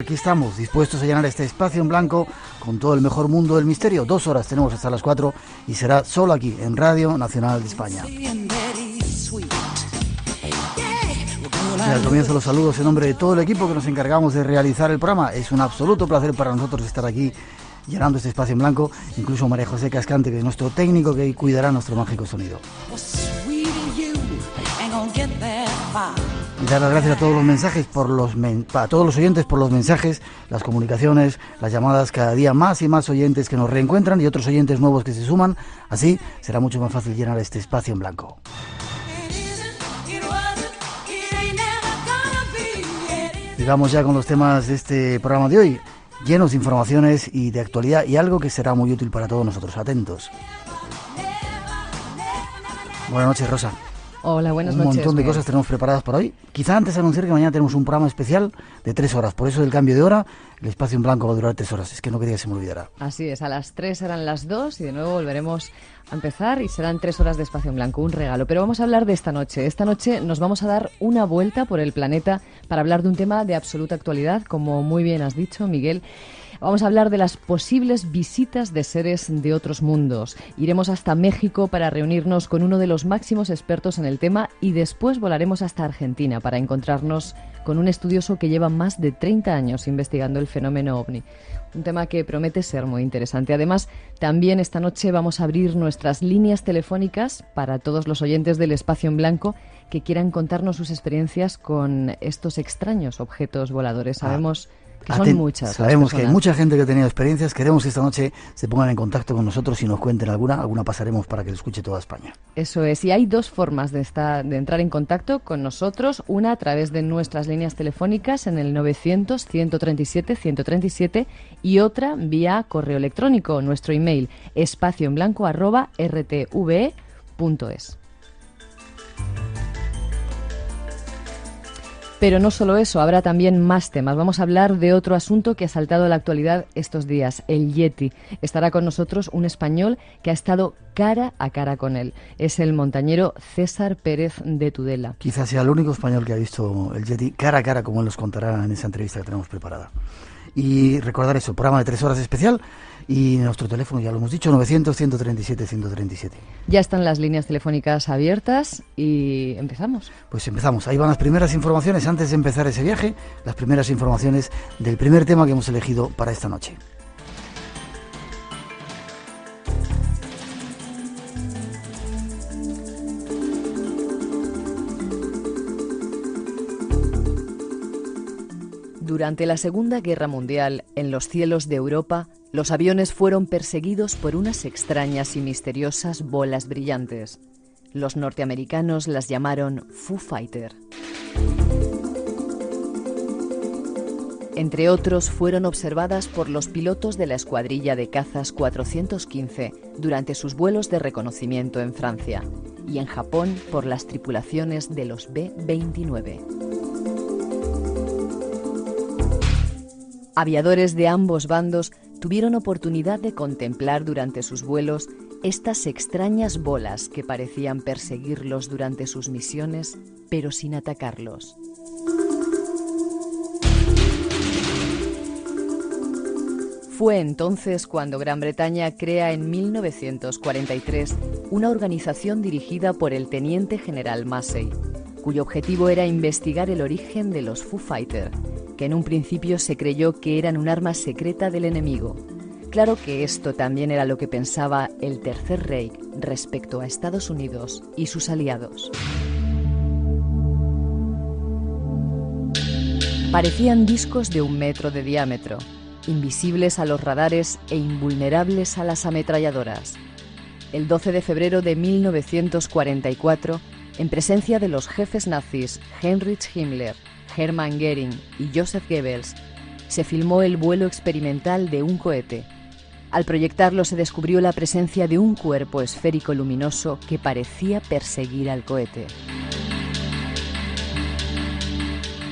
aquí estamos, dispuestos a llenar este espacio en blanco con todo el mejor mundo del misterio. 2 horas tenemos hasta las 4 y será solo aquí, en Radio Nacional de España. Al comienzo los saludos en nombre de todo el equipo que nos encargamos de realizar el programa. Es un absoluto placer para nosotros estar aquí llenando este espacio en blanco, incluso María José Cascante, que es nuestro técnico que cuidará nuestro mágico sonido. Y dar las gracias a todos los mensajes a todos los oyentes por los mensajes, las comunicaciones, las llamadas, cada día más y más oyentes que nos reencuentran y otros oyentes nuevos que se suman. Así será mucho más fácil llenar este espacio en blanco. Y vamos ya con los temas de este programa de hoy, llenos de informaciones y de actualidad y algo que será muy útil para todos nosotros. Atentos. Buenas noches, Rosa. Hola, buenas noches. Un montón de cosas tenemos preparadas para hoy. Quizá antes anunciar que mañana tenemos un programa especial de 3 horas. Por eso del cambio de hora, el espacio en blanco va a durar 3 horas. Es que no quería que se me olvidara. Así es, a las 3 serán las 2 y de nuevo volveremos a empezar y serán 3 horas de espacio en blanco, un regalo. Pero vamos a hablar de esta noche. Esta noche nos vamos a dar una vuelta por el planeta para hablar de un tema de absoluta actualidad, como muy bien has dicho, Miguel. Vamos a hablar de las posibles visitas de seres de otros mundos. Iremos hasta México para reunirnos con uno de los máximos expertos en el tema y después volaremos hasta Argentina para encontrarnos con un estudioso que lleva más de 30 años investigando el fenómeno OVNI. Un tema que promete ser muy interesante. Además, también esta noche vamos a abrir nuestras líneas telefónicas para todos los oyentes del Espacio en Blanco que quieran contarnos sus experiencias con estos extraños objetos voladores. Sabemos que son muchas. Sabemos que hay mucha gente que ha tenido experiencias. Queremos que esta noche se pongan en contacto con nosotros y nos cuenten alguna pasaremos para que lo escuche toda España. Eso es, y hay 2 formas de entrar en contacto con nosotros. Una a través de nuestras líneas telefónicas en el 900-137-137 y otra vía correo electrónico, nuestro email espacioenblanco@rtve.es. Pero no solo eso, habrá también más temas. Vamos a hablar de otro asunto que ha saltado a la actualidad estos días, el Yeti. Estará con nosotros un español que ha estado cara a cara con él. Es el montañero César Pérez de Tudela. Quizás sea el único español que ha visto el Yeti cara a cara, como él nos contará en esa entrevista que tenemos preparada. Y recordar eso, programa de 3 horas especial y nuestro teléfono, ya lo hemos dicho, 900-137-137. Ya están las líneas telefónicas abiertas y empezamos. Pues empezamos. Ahí van las primeras informaciones, antes de empezar ese viaje, las primeras informaciones del primer tema que hemos elegido para esta noche. Durante la Segunda Guerra Mundial, en los cielos de Europa, los aviones fueron perseguidos por unas extrañas y misteriosas bolas brillantes. Los norteamericanos las llamaron Foo Fighter. Entre otros, fueron observadas por los pilotos de la escuadrilla de cazas 415 durante sus vuelos de reconocimiento en Francia y en Japón por las tripulaciones de los B-29. Aviadores de ambos bandos tuvieron oportunidad de contemplar durante sus vuelos estas extrañas bolas que parecían perseguirlos durante sus misiones, pero sin atacarlos. Fue entonces cuando Gran Bretaña crea en 1943 una organización dirigida por el teniente general Massey, cuyo objetivo era investigar el origen de los Foo Fighter, que en un principio se creyó que eran un arma secreta del enemigo. Claro que esto también era lo que pensaba el Tercer Reich respecto a Estados Unidos y sus aliados. Parecían discos de 1 metro de diámetro, invisibles a los radares e invulnerables a las ametralladoras. El 12 de febrero de 1944, en presencia de los jefes nazis Heinrich Himmler, Hermann Göring y Joseph Goebbels, se filmó el vuelo experimental de un cohete. Al proyectarlo se descubrió la presencia de un cuerpo esférico luminoso que parecía perseguir al cohete.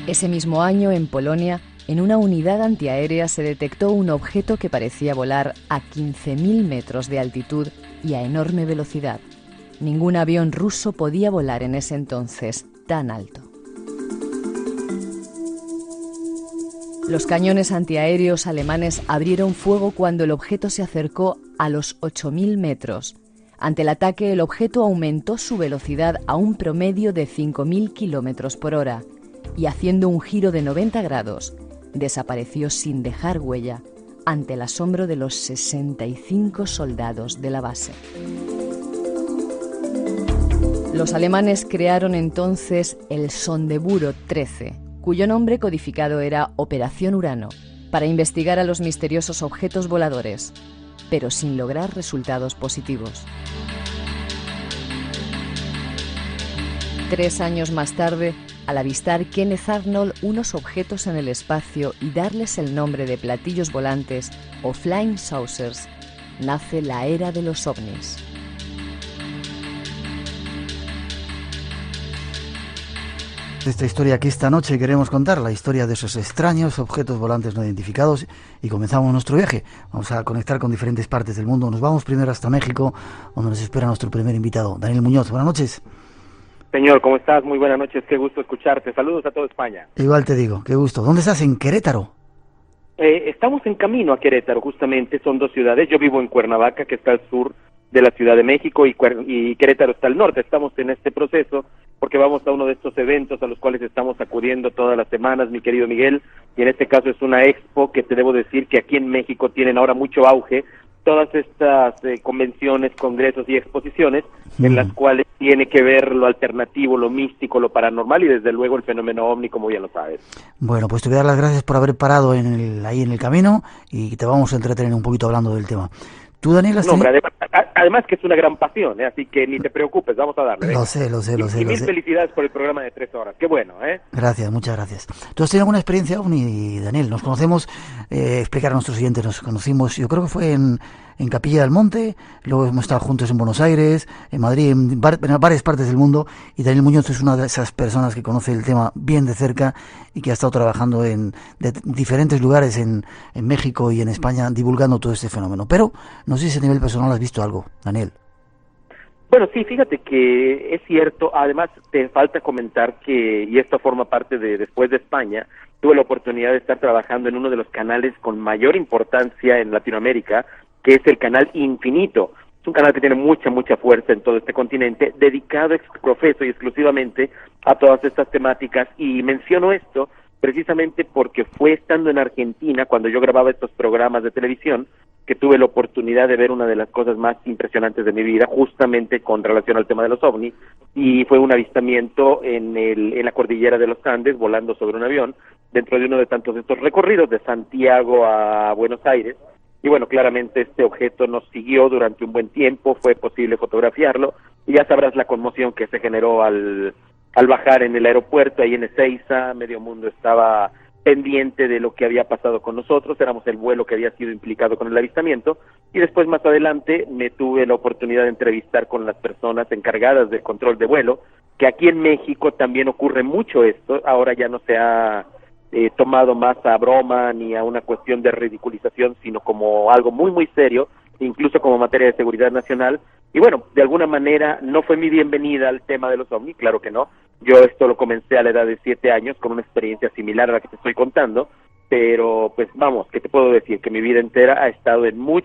Ese mismo año, en Polonia, en una unidad antiaérea se detectó un objeto que parecía volar a 15.000 metros de altitud y a enorme velocidad. Ningún avión ruso podía volar en ese entonces tan alto. Los cañones antiaéreos alemanes abrieron fuego cuando el objeto se acercó a los 8.000 metros. Ante el ataque, el objeto aumentó su velocidad a un promedio de 5.000 kilómetros por hora y, haciendo un giro de 90 grados, desapareció sin dejar huella ante el asombro de los 65 soldados de la base. Los alemanes crearon entonces el Sonderbüro 13, cuyo nombre codificado era Operación Urano, para investigar a los misteriosos objetos voladores, pero sin lograr resultados positivos. 3 años más tarde, al avistar Kenneth Arnold unos objetos en el espacio y darles el nombre de platillos volantes o flying saucers, nace la era de los ovnis. Esta historia que esta noche queremos contar, la historia de esos extraños objetos volantes no identificados, y comenzamos nuestro viaje. Vamos a conectar con diferentes partes del mundo. Nos vamos primero hasta México, donde nos espera nuestro primer invitado, Daniel Muñoz. Buenas noches. Señor, ¿cómo estás? Muy buenas noches, qué gusto escucharte. Saludos a toda España. Igual te digo, qué gusto. ¿Dónde estás? ¿En Querétaro? Estamos en camino a Querétaro, justamente, son 2 ciudades. Yo vivo en Cuernavaca, que está al sur de la Ciudad de México, y Querétaro está al norte. Estamos en este proceso porque vamos a uno de estos eventos a los cuales estamos acudiendo todas las semanas, mi querido Miguel, y en este caso es una expo que te debo decir que aquí en México tienen ahora mucho auge, todas estas convenciones, congresos y exposiciones en las cuales tiene que ver lo alternativo, lo místico, lo paranormal y desde luego el fenómeno ovni, como ya lo sabes. Bueno, pues te voy a dar las gracias por haber parado ahí en el camino, y te vamos a entretener un poquito hablando del tema. ¿Tú, Daniel, has hombre, además que es una gran pasión, así que ni te preocupes, vamos a darle. Lo sé. Y mil felicidades por el programa de 3 horas, qué bueno, ¿eh? Gracias, muchas gracias. ¿Tú has tenido alguna experiencia ovni, Daniel? Nos conocemos, explicar a nuestros oyentes, nos conocimos, yo creo que fue en Capilla del Monte, luego hemos estado juntos en Buenos Aires, en Madrid, en varias partes del mundo, y Daniel Muñoz es una de esas personas que conoce el tema bien de cerca y que ha estado trabajando en diferentes lugares en México y en España divulgando todo este fenómeno. Pero no sé si a nivel personal has visto algo, Daniel. Bueno, sí, fíjate que es cierto. Además, te falta comentar que, y esto forma parte de Después de España, tuve la oportunidad de estar trabajando en uno de los canales con mayor importancia en Latinoamérica, que es el canal Infinito. Es un canal que tiene mucha fuerza en todo este continente, dedicado profeso y exclusivamente a todas estas temáticas, y menciono esto precisamente porque fue estando en Argentina, cuando yo grababa estos programas de televisión, que tuve la oportunidad de ver una de las cosas más impresionantes de mi vida, justamente con relación al tema de los ovnis, y fue un avistamiento en la cordillera de los Andes, volando sobre un avión, dentro de uno de tantos estos recorridos de Santiago a Buenos Aires. Y bueno, claramente este objeto nos siguió durante un buen tiempo, fue posible fotografiarlo, y ya sabrás la conmoción que se generó al bajar en el aeropuerto, ahí en Ezeiza. Medio mundo estaba pendiente de lo que había pasado con nosotros, éramos el vuelo que había sido implicado con el avistamiento, y después más adelante me tuve la oportunidad de entrevistar con las personas encargadas del control de vuelo, que aquí en México también ocurre mucho esto. Ahora ya no se ha tomado más a broma ni a una cuestión de ridiculización, sino como algo muy serio, incluso como materia de seguridad nacional. Y bueno, de alguna manera no fue mi bienvenida al tema de los ovnis, claro que no. Yo esto lo comencé a la edad de 7 años con una experiencia similar a la que te estoy contando, pero pues vamos, ¿qué te puedo decir? Que mi vida entera ha estado en muy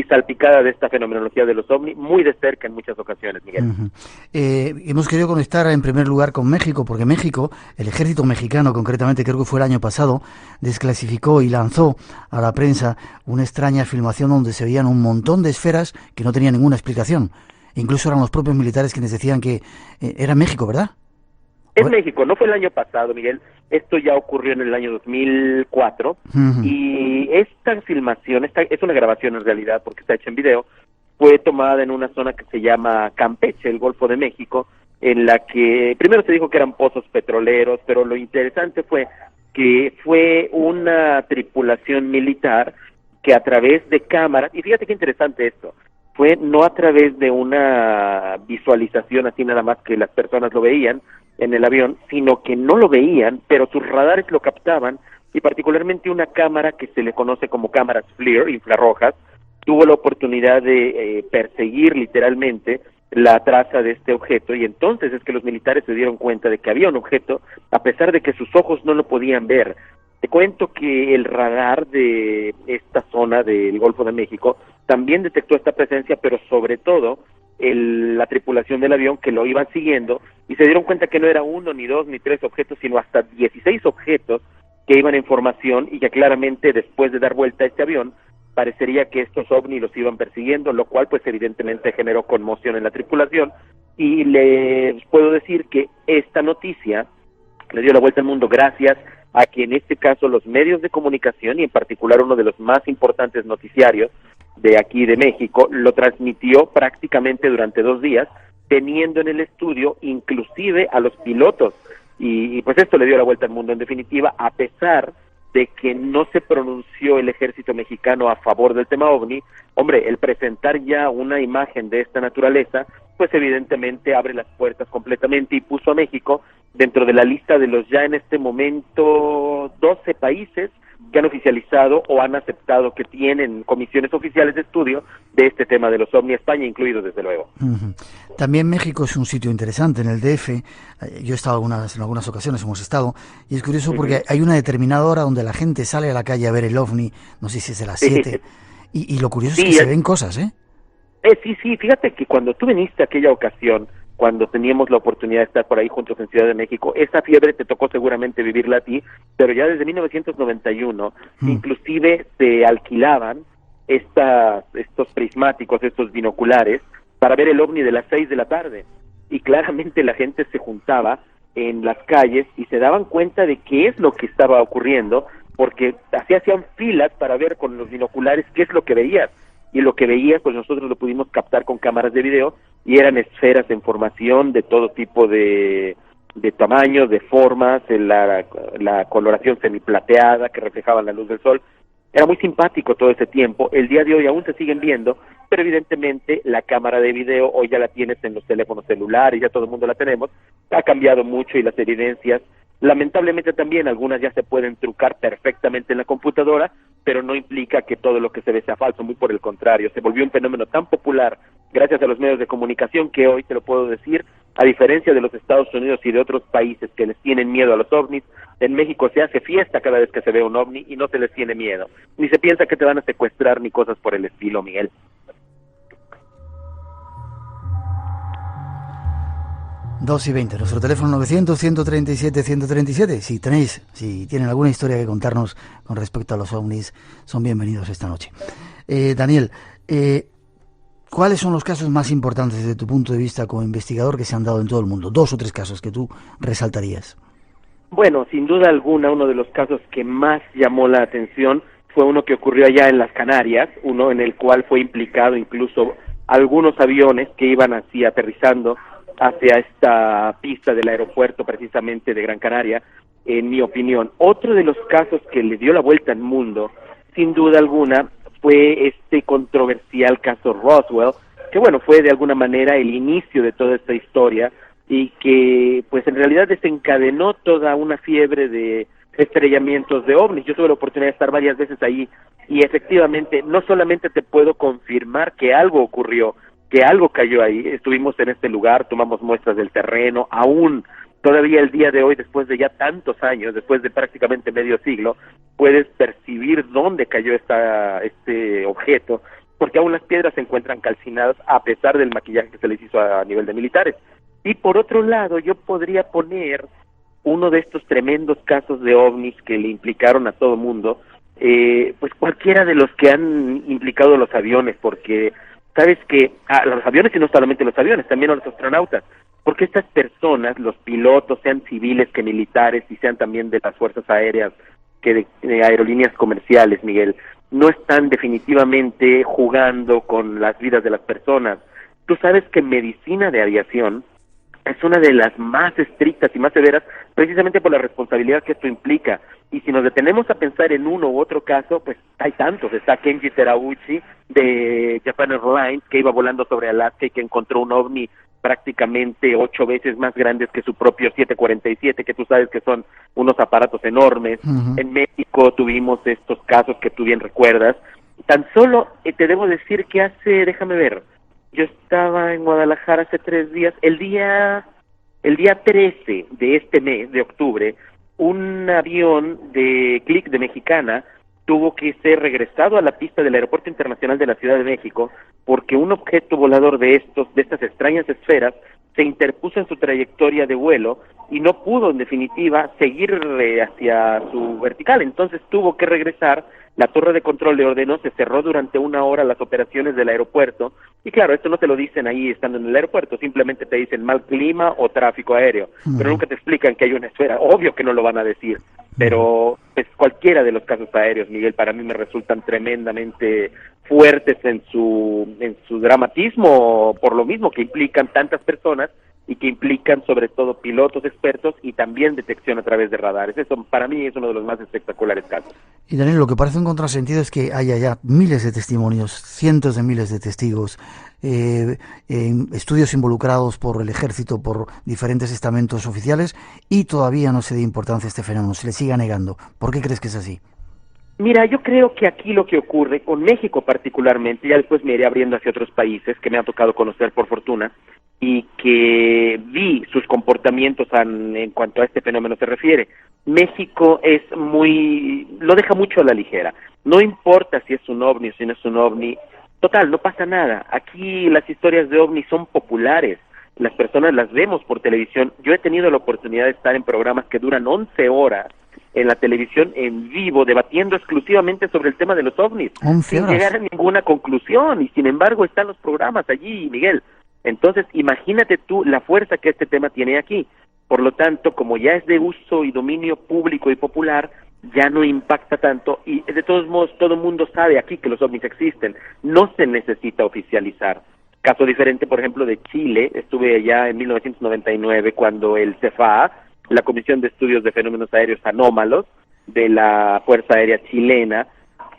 salpicada de esta fenomenología de los ovnis, muy de cerca en muchas ocasiones, Miguel. Hemos querido conectar en primer lugar con México, porque México, el ejército mexicano concretamente, creo que fue el año pasado, desclasificó y lanzó a la prensa una extraña filmación donde se veían un montón de esferas que no tenían ninguna explicación. Incluso eran los propios militares quienes decían que era México, ¿verdad? Es México, no fue el año pasado, Miguel, esto ya ocurrió en el año 2004, y esta filmación, es una grabación en realidad porque está hecha en video, fue tomada en una zona que se llama Campeche, el Golfo de México, en la que primero se dijo que eran pozos petroleros, pero lo interesante fue que fue una tripulación militar que a través de cámaras, y fíjate qué interesante esto, fue no a través de una visualización así nada más que las personas lo veían en el avión, sino que no lo veían, pero sus radares lo captaban, y particularmente una cámara que se le conoce como cámaras FLIR, infrarrojas, tuvo la oportunidad de perseguir literalmente la traza de este objeto, y entonces es que los militares se dieron cuenta de que había un objeto, a pesar de que sus ojos no lo podían ver. Te cuento que el radar de esta zona del Golfo de México también detectó esta presencia, pero sobre todo la tripulación del avión que lo iban siguiendo, y se dieron cuenta que no era uno, ni dos, ni tres objetos, sino hasta 16 objetos que iban en formación, y que claramente después de dar vuelta a este avión, parecería que estos ovnis los iban persiguiendo, lo cual pues evidentemente generó conmoción en la tripulación. Y les puedo decir que esta noticia le dio la vuelta al mundo gracias a que en este caso los medios de comunicación, y en particular uno de los más importantes noticiarios de aquí de México, lo transmitió prácticamente durante 2 días, teniendo en el estudio inclusive a los pilotos, y pues esto le dio la vuelta al mundo en definitiva, a pesar de que no se pronunció el ejército mexicano a favor del tema OVNI. Hombre, el presentar ya una imagen de esta naturaleza, pues evidentemente abre las puertas completamente y puso a México dentro de la lista de los ya en este momento 12 países que han oficializado o han aceptado que tienen comisiones oficiales de estudio de este tema de los ovni, España incluido desde luego. También México es un sitio interesante, en el DF, yo he estado en algunas ocasiones, hemos estado, y es curioso porque hay una determinada hora donde la gente sale a la calle a ver el ovni, no sé si es de las 7, y lo curioso es que se ven cosas, ¿eh? Sí, fíjate que cuando tú viniste aquella ocasión, cuando teníamos la oportunidad de estar por ahí juntos en Ciudad de México, esa fiebre te tocó seguramente vivirla a ti, pero ya desde 1991, inclusive se alquilaban estos prismáticos, estos binoculares, para ver el ovni de las 6 de la tarde, y claramente la gente se juntaba en las calles y se daban cuenta de qué es lo que estaba ocurriendo, porque así hacían filas para ver con los binoculares qué es lo que veías, y lo que veías pues nosotros lo pudimos captar con cámaras de video, y eran esferas en formación de todo tipo de tamaños, de formas, la coloración semiplateada que reflejaban la luz del sol. Era muy simpático todo ese tiempo. El día de hoy aún se siguen viendo, pero evidentemente la cámara de video hoy ya la tienes en los teléfonos celulares, ya todo el mundo la tenemos, ha cambiado mucho, y las evidencias, lamentablemente también algunas ya se pueden trucar perfectamente en la computadora, pero no implica que todo lo que se ve sea falso, muy por el contrario, se volvió un fenómeno tan popular gracias a los medios de comunicación que hoy, te lo puedo decir, a diferencia de los Estados Unidos y de otros países que les tienen miedo a los ovnis, en México se hace fiesta cada vez que se ve un ovni y no se les tiene miedo, ni se piensa que te van a secuestrar ni cosas por el estilo, Miguel. Dos y 20, nuestro teléfono 900-137-137. Si tienen alguna historia que contarnos con respecto a los ovnis, son bienvenidos esta noche. Daniel, ¿cuáles son los casos más importantes desde tu punto de vista como investigador que se han dado en todo el mundo? 2 o 3 casos que tú resaltarías. Bueno, sin duda alguna, uno de los casos que más llamó la atención fue uno que ocurrió allá en las Canarias, uno en el cual fue implicado incluso algunos aviones que iban así aterrizando hacia esta pista del aeropuerto precisamente de Gran Canaria, en mi opinión. Otro de los casos que le dio la vuelta al mundo, sin duda alguna, fue este controversial caso Roswell, que bueno, fue de alguna manera el inicio de toda esta historia, y que pues en realidad desencadenó toda una fiebre de estrellamientos de ovnis. Yo tuve la oportunidad de estar varias veces ahí, y efectivamente no solamente te puedo confirmar que algo ocurrió, que algo cayó ahí, estuvimos en este lugar, tomamos muestras del terreno, aún todavía el día de hoy, después de ya tantos años, después de prácticamente medio siglo, puedes percibir dónde cayó este objeto, porque aún las piedras se encuentran calcinadas a pesar del maquillaje que se les hizo a nivel de militares. Y por otro lado, yo podría poner uno de estos tremendos casos de ovnis que le implicaron a todo mundo, pues cualquiera de los que han implicado los aviones, porque sabes que a los aviones, y no solamente los aviones, también a los astronautas, porque estas personas, los pilotos, sean civiles que militares y sean también de las fuerzas aéreas que de aerolíneas comerciales, Miguel, no están definitivamente jugando con las vidas de las personas. Tú sabes que medicina de aviación es una de las más estrictas y más severas, precisamente por la responsabilidad que esto implica. Y si nos detenemos a pensar en uno u otro caso, pues hay tantos. Está Kenji Terauchi de Japan Airlines, que iba volando sobre Alaska y que encontró un ovni prácticamente 8 veces más grandes que su propio 747, que tú sabes que son unos aparatos enormes. En México tuvimos estos casos que tú bien recuerdas. Tan solo te debo decir que déjame ver, yo estaba en Guadalajara hace 3 días, el día 13 de este mes, de octubre, un avión de Click de Mexicana tuvo que ser regresado a la pista del Aeropuerto Internacional de la Ciudad de México porque un objeto volador de estas extrañas esferas se interpuso en su trayectoria de vuelo y no pudo, en definitiva, seguir hacia su vertical. Entonces tuvo que regresar. La torre de control le ordenó, se cerró durante 1 hora las operaciones del aeropuerto, y claro, esto no te lo dicen ahí estando en el aeropuerto, simplemente te dicen mal clima o tráfico aéreo, pero nunca te explican que hay una esfera. Obvio que no lo van a decir, pero pues cualquiera de los casos aéreos, Miguel, para mí me resultan tremendamente fuertes en su dramatismo, por lo mismo que implican tantas personas y que implican sobre todo pilotos expertos y también detección a través de radares. Eso para mí es uno de los más espectaculares casos. Y Daniel, lo que parece un contrasentido es que haya ya miles de testimonios, cientos de miles de testigos, estudios involucrados por el ejército, por diferentes estamentos oficiales, y todavía no se dé importancia a este fenómeno, se le siga negando. ¿Por qué crees que es así? Mira, yo creo que aquí lo que ocurre, con México particularmente, ya después me iré abriendo hacia otros países que me ha tocado conocer por fortuna, y que vi sus comportamientos en cuanto a este fenómeno se refiere. México lo deja mucho a la ligera. No importa si es un ovni o si no es un ovni, total, no pasa nada. Aquí las historias de ovni son populares, las personas las vemos por televisión. Yo he tenido la oportunidad de estar en programas que duran 11 horas en la televisión en vivo, debatiendo exclusivamente sobre el tema de los ovnis, sin llegar a ninguna conclusión, y sin embargo están los programas allí, Miguel. Entonces, imagínate tú la fuerza que este tema tiene aquí. Por lo tanto, como ya es de uso y dominio público y popular, ya no impacta tanto, y de todos modos todo el mundo sabe aquí que los ovnis existen, no se necesita oficializar. Caso diferente, por ejemplo, de Chile. Estuve allá en 1999 cuando el CFA, la Comisión de Estudios de Fenómenos Aéreos Anómalos de la Fuerza Aérea Chilena,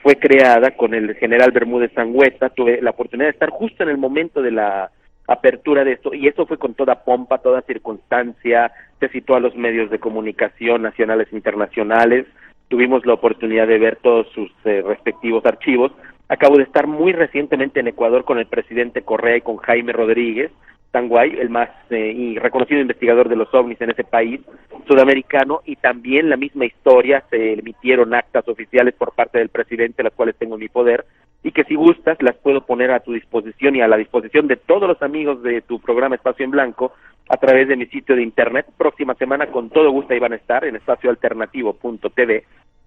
fue creada con el general Bermúdez Sangüesa. Tuve la oportunidad de estar justo en el momento de la apertura de esto, y eso fue con toda pompa, toda circunstancia, se citó a los medios de comunicación nacionales e internacionales, tuvimos la oportunidad de ver todos sus respectivos archivos. Acabo de estar muy recientemente en Ecuador con el presidente Correa y con Jaime Rodríguez Tanguay, el más y reconocido investigador de los ovnis en ese país sudamericano, y también la misma historia. Se emitieron actas oficiales por parte del presidente, las cuales tengo en mi poder, y que si gustas las puedo poner a tu disposición y a la disposición de todos los amigos de tu programa Espacio en Blanco a través de mi sitio de internet. Próxima semana con todo gusto ahí van a estar en espacioalternativo.tv.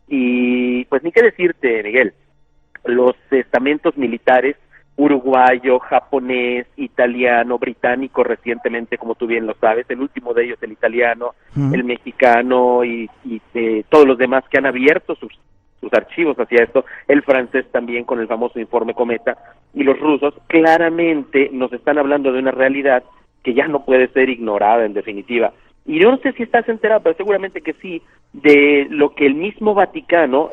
Y pues ni qué decirte, Miguel, los estamentos militares uruguayo, japonés, italiano, británico recientemente, como tú bien lo sabes, el último de ellos el italiano, el mexicano y todos los demás que han abierto sus archivos hacia esto, el francés también con el famoso informe Cometa, y los rusos claramente nos están hablando de una realidad que ya no puede ser ignorada en definitiva. Y yo no sé si estás enterado, pero seguramente que sí, de lo que el mismo Vaticano,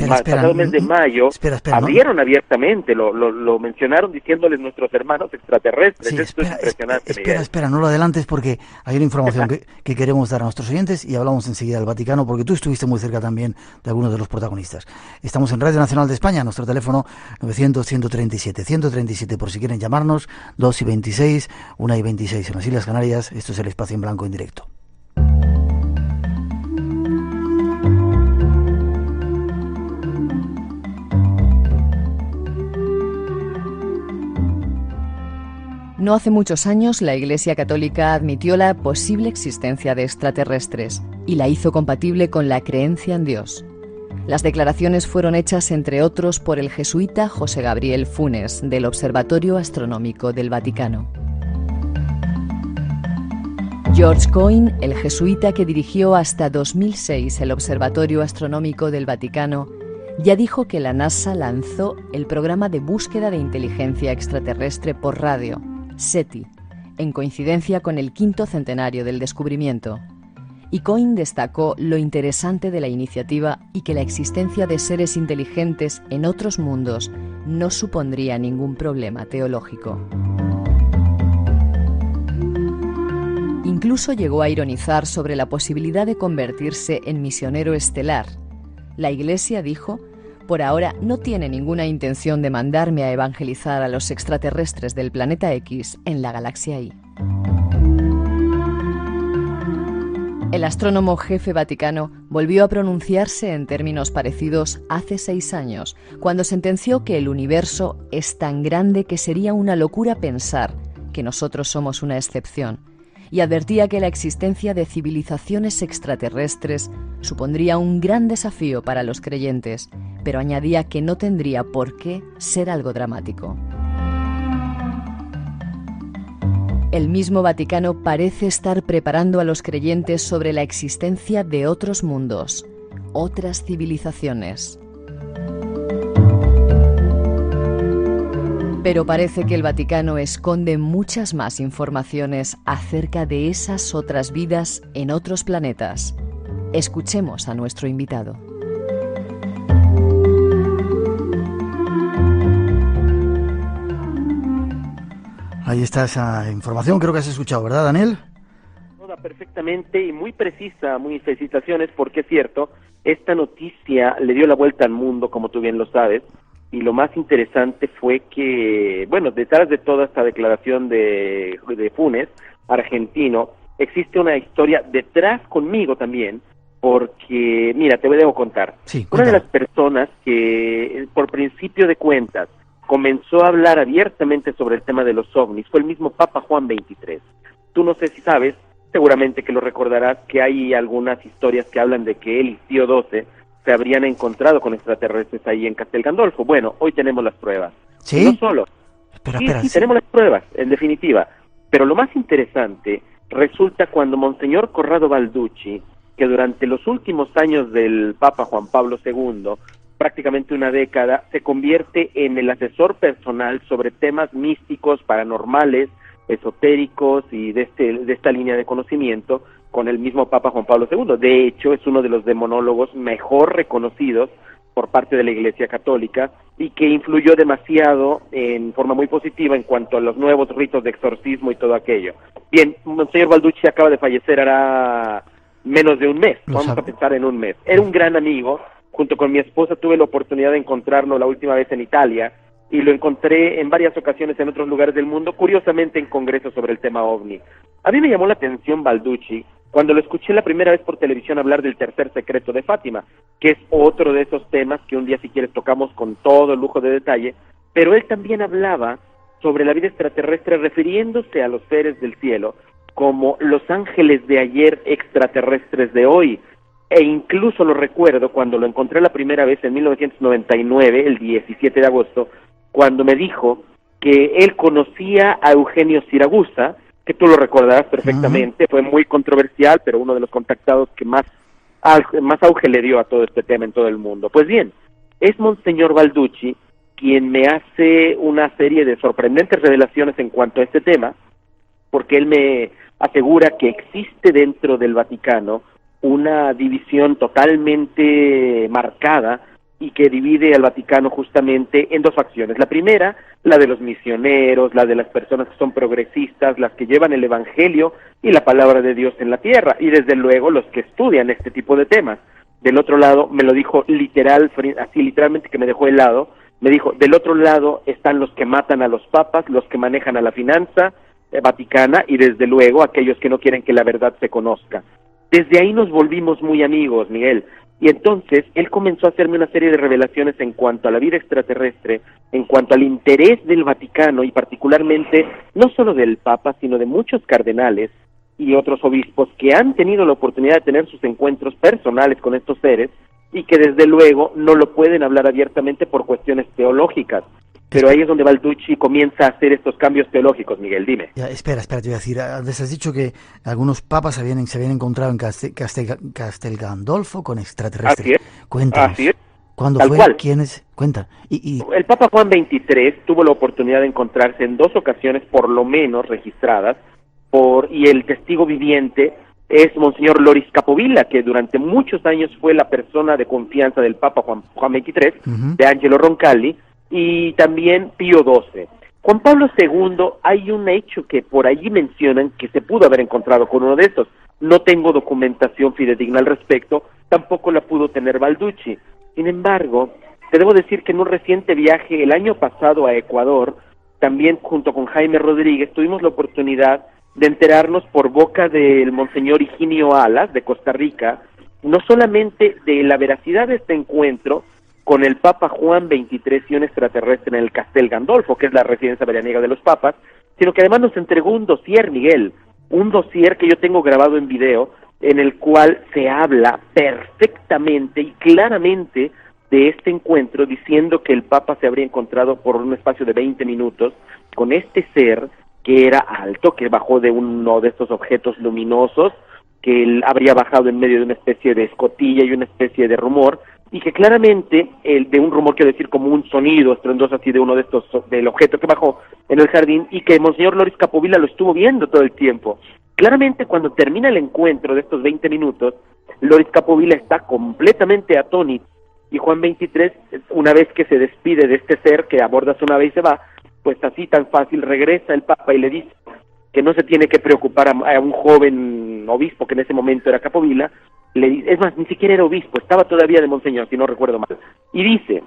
pasado mes de mayo, abrieron abiertamente, lo mencionaron diciéndoles nuestros hermanos extraterrestres. Sí, Esto es impresionante. Espera, no lo adelantes porque hay una información que queremos dar a nuestros oyentes, y hablamos enseguida del Vaticano, porque tú estuviste muy cerca también de algunos de los protagonistas. Estamos en Radio Nacional de España, nuestro teléfono 900-137-137, por si quieren llamarnos, 2:26, 1:26 en las Islas Canarias. Esto es el Espacio en Blanco en directo. No hace muchos años, la Iglesia Católica admitió la posible existencia de extraterrestres y la hizo compatible con la creencia en Dios. Las declaraciones fueron hechas, entre otros, por el jesuita José Gabriel Funes, del Observatorio Astronómico del Vaticano. George Coyne, el jesuita que dirigió hasta 2006 el Observatorio Astronómico del Vaticano, ya dijo que la NASA lanzó el programa de búsqueda de inteligencia extraterrestre por radio, SETI, en coincidencia con el 5º centenario del descubrimiento. Y Coyne destacó lo interesante de la iniciativa y que la existencia de seres inteligentes en otros mundos no supondría ningún problema teológico. Incluso llegó a ironizar sobre la posibilidad de convertirse en misionero estelar. La Iglesia, dijo, por ahora no tiene ninguna intención de mandarme a evangelizar a los extraterrestres del planeta X en la galaxia Y. El astrónomo jefe vaticano volvió a pronunciarse en términos parecidos hace 6 años, cuando sentenció que el universo es tan grande que sería una locura pensar que nosotros somos una excepción, y advertía que la existencia de civilizaciones extraterrestres supondría un gran desafío para los creyentes, pero añadía que no tendría por qué ser algo dramático. El mismo Vaticano parece estar preparando a los creyentes sobre la existencia de otros mundos, otras civilizaciones. Pero parece que el Vaticano esconde muchas más informaciones acerca de esas otras vidas en otros planetas. Escuchemos a nuestro invitado. Ahí está esa información, creo que has escuchado, ¿verdad, Daniel? Toda perfectamente y muy precisa, muy felicitaciones, porque es cierto, esta noticia le dio la vuelta al mundo, como tú bien lo sabes, y lo más interesante fue que, bueno, detrás de toda esta declaración de Funes, argentino, existe una historia detrás conmigo también, porque, mira, te debo contar. Sí, una de las personas que, por principio de cuentas, comenzó a hablar abiertamente sobre el tema de los ovnis fue el mismo Papa Juan XXIII. Tú no sé si sabes, seguramente que lo recordarás, que hay algunas historias que hablan de que él y Pío XII se habrían encontrado con extraterrestres ahí en Castel Gandolfo. Bueno, hoy tenemos las pruebas. ¿Sí? Y no solo. Espera, Sí, tenemos las pruebas, en definitiva. Pero lo más interesante resulta cuando Monseñor Corrado Balducci, que durante los últimos años del Papa Juan Pablo II, prácticamente una década, se convierte en el asesor personal sobre temas místicos, paranormales, esotéricos y de esta línea de conocimiento con el mismo Papa Juan Pablo II. De hecho, es uno de los demonólogos mejor reconocidos por parte de la Iglesia Católica y que influyó demasiado en forma muy positiva en cuanto a los nuevos ritos de exorcismo y todo aquello. Bien, Monseñor Balducci acaba de fallecer hará menos de un mes, vamos a pensar en un mes. Era un gran amigo. Junto con mi esposa tuve la oportunidad de encontrarlo la última vez en Italia y lo encontré en varias ocasiones en otros lugares del mundo, curiosamente en congresos sobre el tema OVNI. A mí me llamó la atención Balducci cuando lo escuché la primera vez por televisión hablar del tercer secreto de Fátima, que es otro de esos temas que un día si quieres tocamos con todo lujo de detalle, pero él también hablaba sobre la vida extraterrestre refiriéndose a los seres del cielo como los ángeles de ayer extraterrestres de hoy. E incluso lo recuerdo cuando lo encontré la primera vez en 1999, el 17 de agosto, cuando me dijo que él conocía a Eugenio Siragusa, que tú lo recordarás perfectamente, fue muy controversial, pero uno de los contactados que más auge le dio a todo este tema en todo el mundo. Pues bien, es Monseñor Balducci quien me hace una serie de sorprendentes revelaciones en cuanto a este tema, porque él me asegura que existe dentro del Vaticano una división totalmente marcada y que divide al Vaticano justamente en dos facciones. La primera, la de los misioneros, la de las personas que son progresistas, las que llevan el Evangelio y la palabra de Dios en la tierra, y desde luego los que estudian este tipo de temas. Del otro lado, me lo dijo así literalmente que me dejó helado, me dijo, del otro lado están los que matan a los papas, los que manejan a la finanza vaticana y desde luego aquellos que no quieren que la verdad se conozca. Desde ahí nos volvimos muy amigos, Miguel, y entonces él comenzó a hacerme una serie de revelaciones en cuanto a la vida extraterrestre, en cuanto al interés del Vaticano y particularmente no solo del Papa, sino de muchos cardenales y otros obispos que han tenido la oportunidad de tener sus encuentros personales con estos seres y que desde luego no lo pueden hablar abiertamente por cuestiones teológicas. Pero ahí es donde Balducci comienza a hacer estos cambios teológicos, Miguel, dime. Ya, espera, te voy a decir, antes has dicho que algunos papas se habían encontrado en Castel Gandolfo con extraterrestres. Así es. Cuéntanos, Así es. ¿cuándo Tal fue? cual. ¿Quiénes? Cuenta. El Papa Juan XXIII tuvo la oportunidad de encontrarse en 2 ocasiones, por lo menos registradas, y el testigo viviente es Monseñor Loris Capovilla, que durante muchos años fue la persona de confianza del Papa Juan XXIII, de Angelo Roncalli, y también Pío XII. Juan Pablo II, hay un hecho que por allí mencionan que se pudo haber encontrado con uno de estos. No tengo documentación fidedigna al respecto, tampoco la pudo tener Balducci. Sin embargo, te debo decir que en un reciente viaje el año pasado a Ecuador, también junto con Jaime Rodríguez, tuvimos la oportunidad de enterarnos por boca del monseñor Higinio Alas, de Costa Rica, no solamente de la veracidad de este encuentro con el Papa Juan XXIII y un extraterrestre en el Castel Gandolfo, que es la residencia veraniega de los papas, sino que además nos entregó un dossier, Miguel, un dossier que yo tengo grabado en video, en el cual se habla perfectamente y claramente de este encuentro, diciendo que el Papa se habría encontrado por un espacio de 20 minutos con este ser que era alto, que bajó de uno de estos objetos luminosos, que él habría bajado en medio de una especie de escotilla y una especie de rumor, y que claramente, de un rumor quiero decir como un sonido estruendoso así de uno de estos, del objeto que bajó en el jardín, y que Monseñor Loris Capovilla lo estuvo viendo todo el tiempo. Claramente cuando termina el encuentro de estos 20 minutos, Loris Capovilla está completamente atónito, y Juan XXIII, una vez que se despide de este ser que aborda su nave y se va, pues así tan fácil regresa el Papa y le dice que no se tiene que preocupar a un joven obispo que en ese momento era Capovilla, le dice, es más, ni siquiera era obispo, estaba todavía de monseñor, si no recuerdo mal, y dice,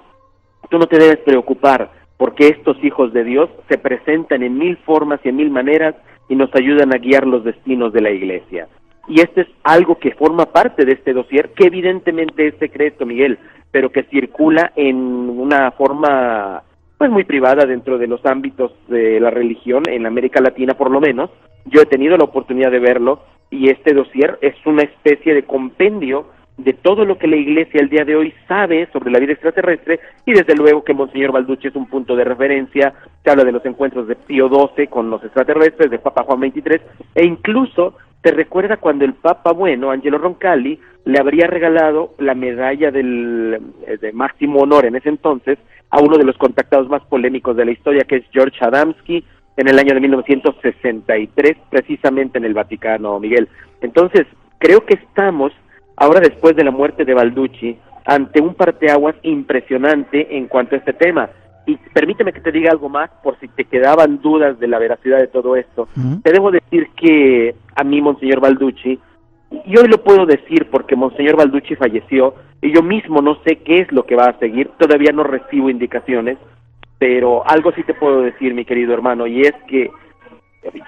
tú no te debes preocupar, porque estos hijos de Dios se presentan en 1000 formas y en 1000 maneras y nos ayudan a guiar los destinos de la Iglesia. Y esto es algo que forma parte de este dossier, que evidentemente es secreto, Miguel, pero que circula en una forma pues muy privada dentro de los ámbitos de la religión, en América Latina por lo menos. Yo he tenido la oportunidad de verlo, y este dossier es una especie de compendio de todo lo que la Iglesia el día de hoy sabe sobre la vida extraterrestre, y desde luego que Monseñor Balducci es un punto de referencia. Se habla de los encuentros de Pío XII con los extraterrestres, de Papa Juan XXIII, e incluso se recuerda cuando el Papa bueno, Angelo Roncalli, le habría regalado la medalla de máximo honor en ese entonces a uno de los contactados más polémicos de la historia, que es George Adamski, en el año de 1963, precisamente en el Vaticano, Miguel. Entonces, creo que estamos, ahora después de la muerte de Balducci, ante un parteaguas impresionante en cuanto a este tema. Y permíteme que te diga algo más, por si te quedaban dudas de la veracidad de todo esto. Te debo decir que a mí, Monseñor Balducci, y hoy lo puedo decir porque Monseñor Balducci falleció, y yo mismo no sé qué es lo que va a seguir, todavía no recibo indicaciones, pero algo sí te puedo decir, mi querido hermano, y es que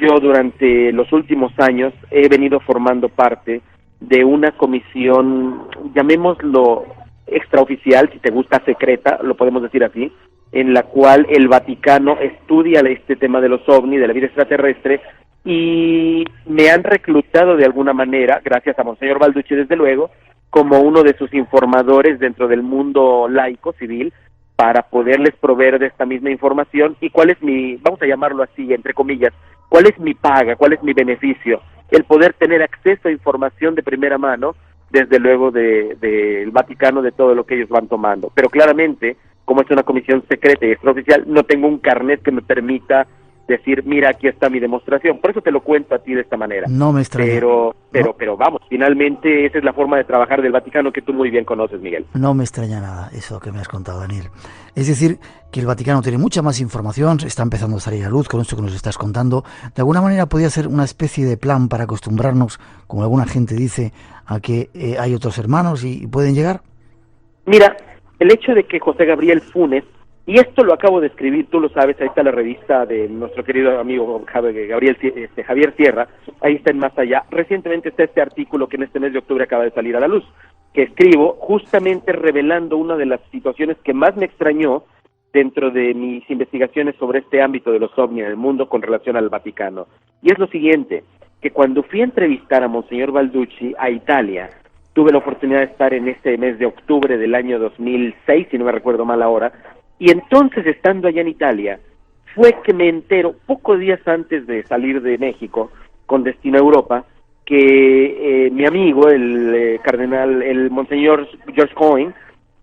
yo durante los últimos años he venido formando parte de una comisión, llamémoslo extraoficial, si te gusta secreta, lo podemos decir así, en la cual el Vaticano estudia este tema de los ovnis, de la vida extraterrestre, y me han reclutado de alguna manera, gracias a Monseñor Balducci desde luego, como uno de sus informadores dentro del mundo laico, civil, para poderles proveer de esta misma información. ¿Y cuál es mi, vamos a llamarlo así, entre comillas, cuál es mi paga, cuál es mi beneficio? El poder tener acceso a información de primera mano, desde luego del Vaticano, de todo lo que ellos van tomando. Pero claramente, como es una comisión secreta y extraoficial, no tengo un carnet que me permita decir, mira, aquí está mi demostración. Por eso te lo cuento a ti de esta manera. No me extraña. Pero vamos, finalmente esa es la forma de trabajar del Vaticano que tú muy bien conoces, Miguel. No me extraña nada eso que me has contado, Daniel. Es decir, que el Vaticano tiene mucha más información, está empezando a salir a luz con esto que nos estás contando. De alguna manera podría ser una especie de plan para acostumbrarnos, como alguna gente dice, a que hay otros hermanos y pueden llegar. Mira, el hecho de que José Gabriel Funes, y esto lo acabo de escribir, tú lo sabes, ahí está la revista de nuestro querido amigo Javier Sierra, ahí está en Más Allá. Recientemente está este artículo que en este mes de octubre acaba de salir a la luz, que escribo justamente revelando una de las situaciones que más me extrañó dentro de mis investigaciones sobre este ámbito de los ovnis en el mundo con relación al Vaticano. Y es lo siguiente, que cuando fui a entrevistar a Monseñor Balducci a Italia, tuve la oportunidad de estar en este mes de octubre del año 2006, si no me recuerdo mal ahora, y entonces, estando allá en Italia, fue que me entero, pocos días antes de salir de México, con destino a Europa, que mi amigo, el cardenal, el monseñor George Cohen,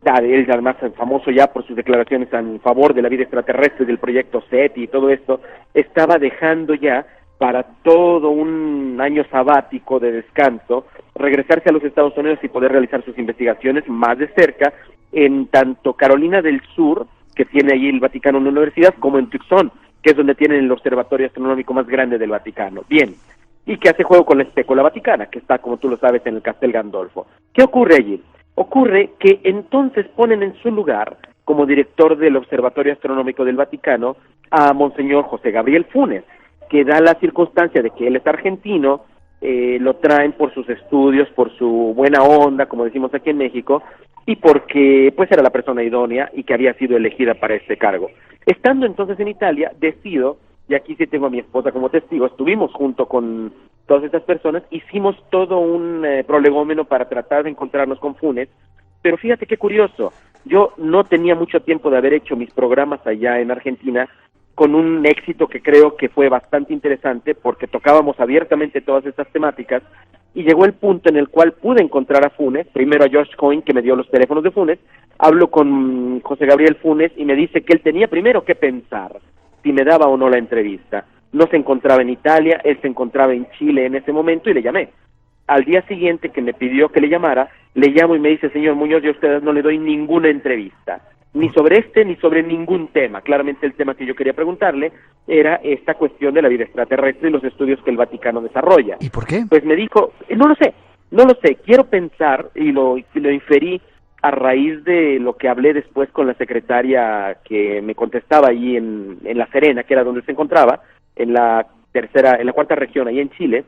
él además famoso ya por sus declaraciones en favor de la vida extraterrestre, del proyecto SETI y todo esto, estaba dejando ya para todo un año sabático de descanso, regresarse a los Estados Unidos y poder realizar sus investigaciones más de cerca, en tanto Carolina del Sur, que tiene allí el Vaticano una universidad, como en Tucson, que es donde tienen el observatorio astronómico más grande del Vaticano. Bien, y que hace juego con la espécula vaticana, que está, como tú lo sabes, en el Castel Gandolfo. ¿Qué ocurre allí? Ocurre que entonces ponen en su lugar, como director del Observatorio Astronómico del Vaticano, a Monseñor José Gabriel Funes. que da la circunstancia de que él es argentino, lo traen por sus estudios, por su buena onda, como decimos aquí en México, y porque pues era la persona idónea y que había sido elegida para este cargo. Estando entonces en Italia, decido, y aquí sí tengo a mi esposa como testigo, estuvimos junto con todas estas personas, hicimos todo un prolegómeno para tratar de encontrarnos con Funes, pero fíjate qué curioso, yo no tenía mucho tiempo de haber hecho mis programas allá en Argentina, con un éxito que creo que fue bastante interesante porque tocábamos abiertamente todas estas temáticas y llegó el punto en el cual pude encontrar a Funes, primero a George Coyne que me dio los teléfonos de Funes, hablo con José Gabriel Funes y me dice que él tenía primero que pensar si me daba o no la entrevista. No se encontraba en Italia, él se encontraba en Chile en ese momento y le llamé. Al día siguiente que me pidió que le llamara, le llamo y me dice, señor Muñoz, yo a ustedes no le doy ninguna entrevista, ni sobre este ni sobre ningún tema. Claramente el tema que yo quería preguntarle era esta cuestión de la vida extraterrestre y los estudios que el Vaticano desarrolla. ¿Y por qué? Pues me dijo, no lo sé, quiero pensar, y lo inferí a raíz de lo que hablé después con la secretaria que me contestaba allí en La Serena, que era donde se encontraba, en la cuarta región, ahí en Chile.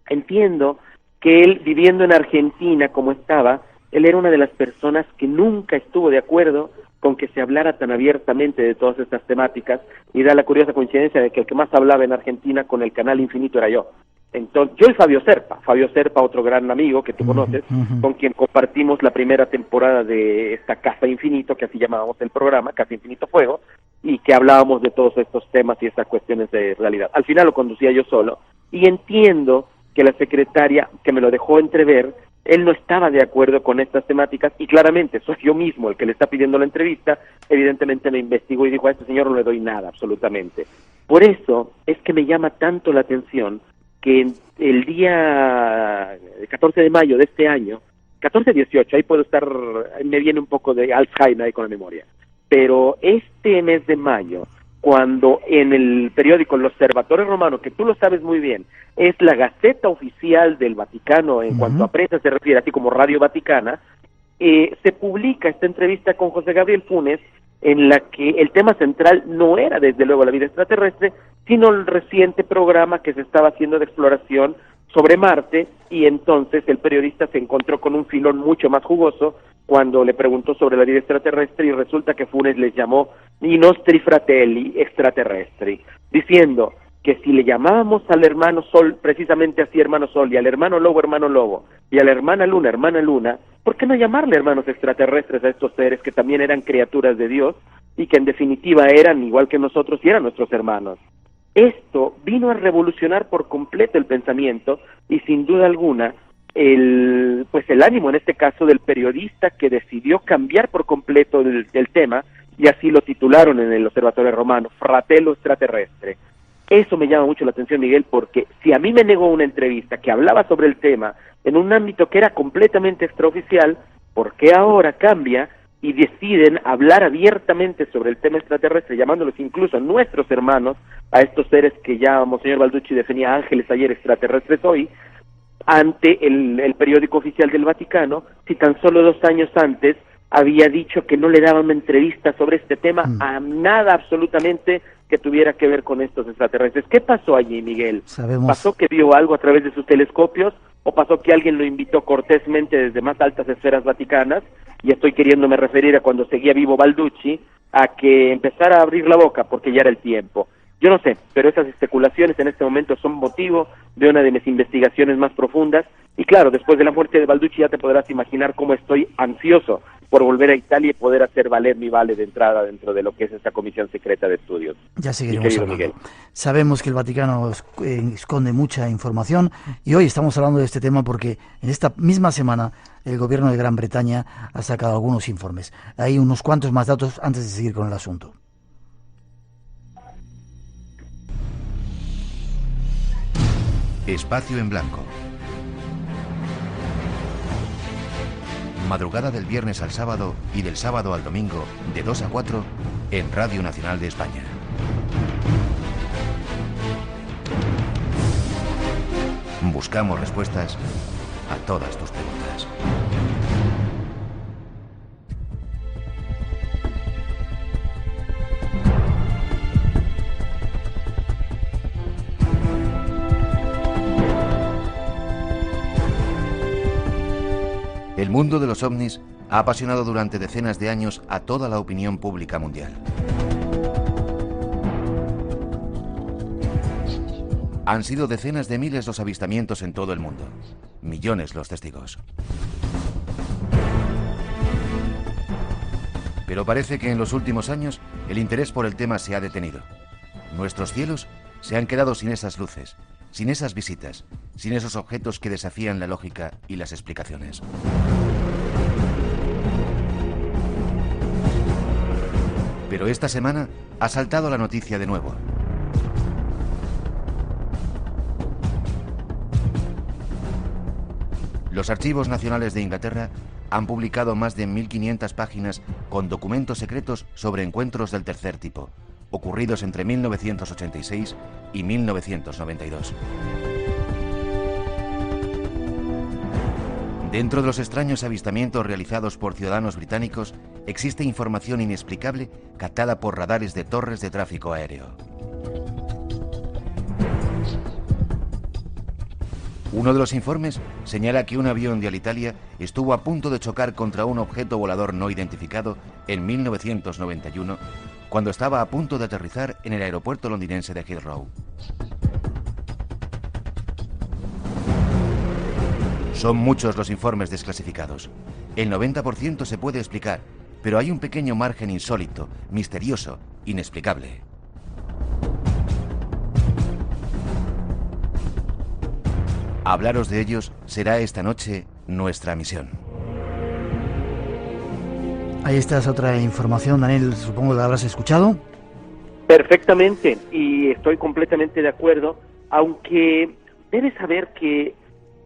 Entiendo que él, viviendo en Argentina como estaba, él era una de las personas que nunca estuvo de acuerdo con que se hablara tan abiertamente de todas estas temáticas, y da la curiosa coincidencia de que el que más hablaba en Argentina con el canal Infinito era yo. Entonces, yo y Fabio Serpa, otro gran amigo que tú conoces, con quien compartimos la primera temporada de esta Casa Infinito, que así llamábamos el programa, Casa Infinito Fuego, y que hablábamos de todos estos temas y estas cuestiones de realidad. Al final lo conducía yo solo, y entiendo que la secretaria, que me lo dejó entrever, él no estaba de acuerdo con estas temáticas y claramente soy yo mismo el que le está pidiendo la entrevista, evidentemente me investigó y dijo, a este señor no le doy nada, absolutamente. Por eso es que me llama tanto la atención que el día 14 de mayo de este año, 14-18, ahí puedo estar, me viene un poco de Alzheimer ahí con la memoria, pero este mes de mayo, cuando en el periódico El Observatore Romano, que tú lo sabes muy bien, es la gaceta oficial del Vaticano en cuanto a prensa se refiere, así como Radio Vaticana, se publica esta entrevista con José Gabriel Funes, en la que el tema central no era desde luego la vida extraterrestre, sino el reciente programa que se estaba haciendo de exploración sobre Marte, y entonces el periodista se encontró con un filón mucho más jugoso cuando le preguntó sobre la vida extraterrestre, y resulta que Funes les llamó i nostri fratelli extraterrestri, diciendo que si le llamábamos al hermano Sol, precisamente así hermano Sol, y al hermano Lobo, y a la hermana Luna, ¿por qué no llamarle hermanos extraterrestres a estos seres que también eran criaturas de Dios y que en definitiva eran igual que nosotros y eran nuestros hermanos? Esto vino a revolucionar por completo el pensamiento y sin duda alguna el ánimo en este caso del periodista, que decidió cambiar por completo el tema, y así lo titularon en el Observatorio Romano, Fratello Extraterrestre. Eso me llama mucho la atención, Miguel, porque si a mí me negó una entrevista que hablaba sobre el tema en un ámbito que era completamente extraoficial, ¿por qué ahora cambia y deciden hablar abiertamente sobre el tema extraterrestre, llamándolos incluso nuestros hermanos a estos seres que ya Monseñor Balducci definía ángeles ayer, extraterrestres hoy, ante el periódico oficial del Vaticano, si tan solo 2 años antes había dicho que no le daban una entrevista sobre este tema a nada absolutamente que tuviera que ver con estos extraterrestres? ¿Qué pasó allí, Miguel? ¿Pasó que vio algo a través de sus telescopios o pasó que alguien lo invitó cortésmente desde más altas esferas vaticanas? Y estoy queriéndome referir a cuando seguía vivo Balducci, a que empezara a abrir la boca porque ya era el tiempo. Yo no sé, pero esas especulaciones en este momento son motivo de una de mis investigaciones más profundas, y claro, después de la muerte de Balducci ya te podrás imaginar cómo estoy ansioso por volver a Italia y poder hacer valer mi vale de entrada dentro de lo que es esta comisión secreta de estudios. Ya seguiremos hablando. Miguel. Sabemos que el Vaticano esconde mucha información, y hoy estamos hablando de este tema porque en esta misma semana el gobierno de Gran Bretaña ha sacado algunos informes. Hay unos cuantos más datos antes de seguir con el asunto. Espacio en Blanco. Madrugada del viernes al sábado y del sábado al domingo, de 2 a 4, en Radio Nacional de España. Buscamos respuestas a todas tus preguntas. mundo de los ovnis ha apasionado durante decenas de años a toda la opinión pública mundial. Han sido decenas de miles los avistamientos en todo el mundo, millones los testigos. Pero parece que en los últimos años el interés por el tema se ha detenido. Nuestros cielos se han quedado sin esas luces, sin esas visitas, sin esos objetos que desafían la lógica y las explicaciones. Pero esta semana ha saltado la noticia de nuevo. Los Archivos Nacionales de Inglaterra han publicado más de 1.500 páginas con documentos secretos sobre encuentros del tercer tipo, ocurridos entre 1986 y 1992. Dentro de los extraños avistamientos realizados por ciudadanos británicos, existe información inexplicable captada por radares de torres de tráfico aéreo. Uno de los informes señala que un avión de Alitalia estuvo a punto de chocar contra un objeto volador no identificado en 1991, cuando estaba a punto de aterrizar en el aeropuerto londinense de Heathrow. Son muchos los informes desclasificados. El 90% se puede explicar, pero hay un pequeño margen insólito, misterioso, inexplicable. Hablaros de ellos será esta noche nuestra misión. Ahí está esa otra información, Daniel, supongo que la habrás escuchado. Perfectamente, y estoy completamente de acuerdo, aunque debes saber que